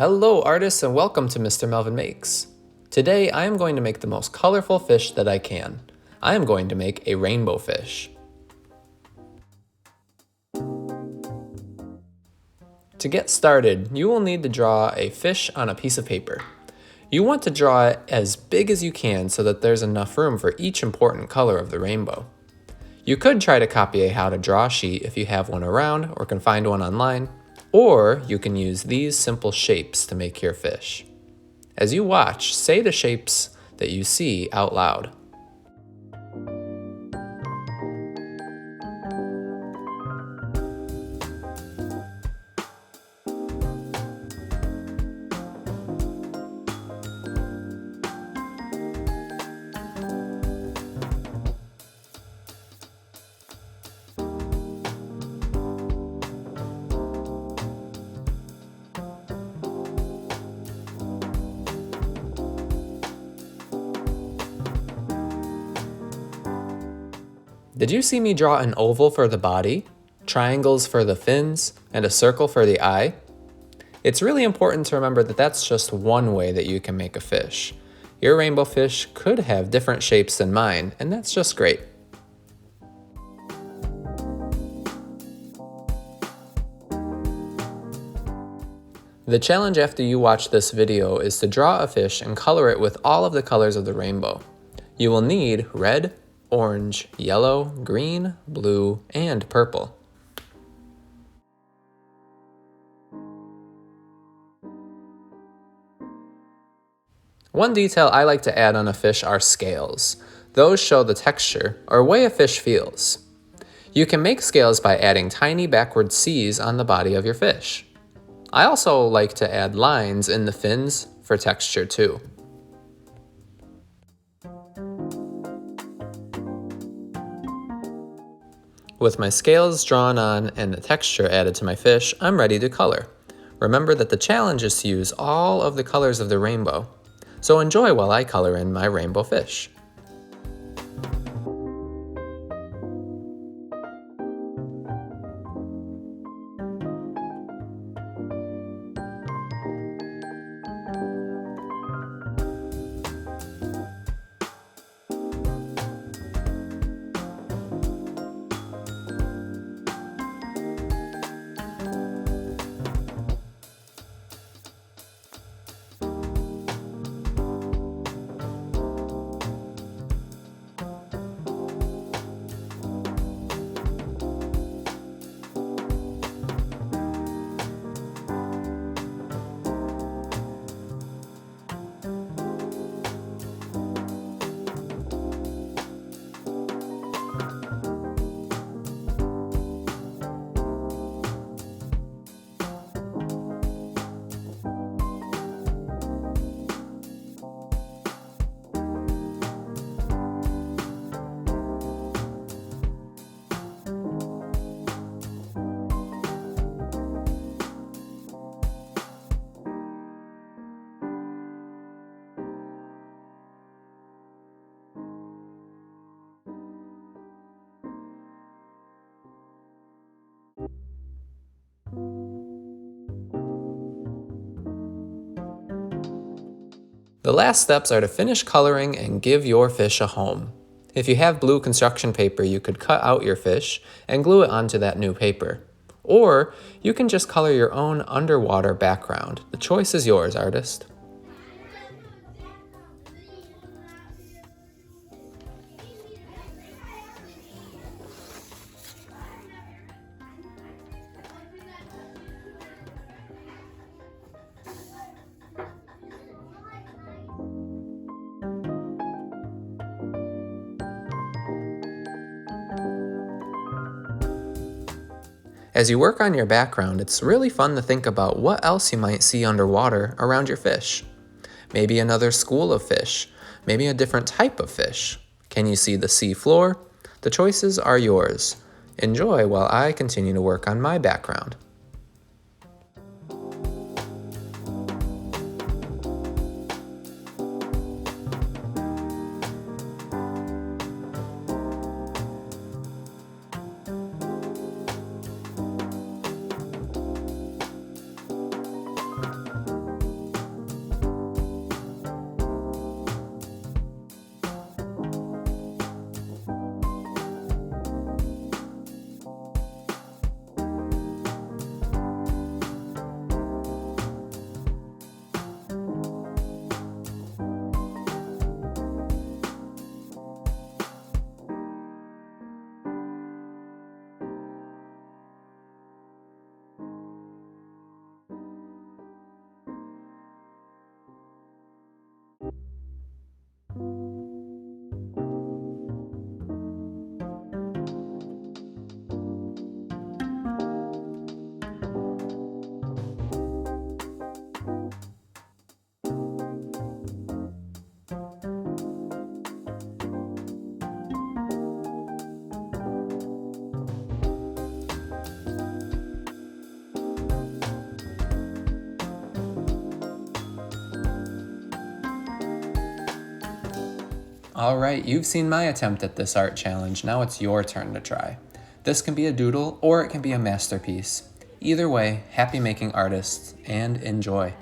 Hello artists and welcome to Mr. Melvin Makes. Today I am going to make the most colorful fish that I can. I am going to make a rainbow fish. To get started, you will need to draw a fish on a piece of paper. You want to draw it as big as you can so that there's enough room for each important color of the rainbow. You could try to copy a how to draw sheet if you have one around or can find one online, or you can use these simple shapes to make your fish. As you watch, say the shapes that you see out loud. Did you see me draw an oval for the body, triangles for the fins, and a circle for the eye? It's really important to remember that that's just one way that you can make a fish. Your rainbow fish could have different shapes than mine, and that's just great. The challenge after you watch this video is to draw a fish and color it with all of the colors of the rainbow. You will need red, orange, yellow, green, blue, and purple. One detail I like to add on a fish are scales. Those show the texture, or way a fish feels. You can make scales by adding tiny backward C's on the body of your fish. I also like to add lines in the fins for texture too. With my scales drawn on and the texture added to my fish, I'm ready to color. Remember that the challenge is to use all of the colors of the rainbow. So enjoy while I color in my rainbow fish. The last steps are to finish coloring and give your fish a home. If you have blue construction paper, you could cut out your fish and glue it onto that new paper. Or you can just color your own underwater background. The choice is yours, artist. As you work on your background, it's really fun to think about what else you might see underwater around your fish. Maybe another school of fish, maybe a different type of fish. Can you see the sea floor? The choices are yours. Enjoy while I continue to work on my background. Alright, you've seen my attempt at this art challenge, now it's your turn to try. This can be a doodle or it can be a masterpiece. Either way, happy making artists and enjoy.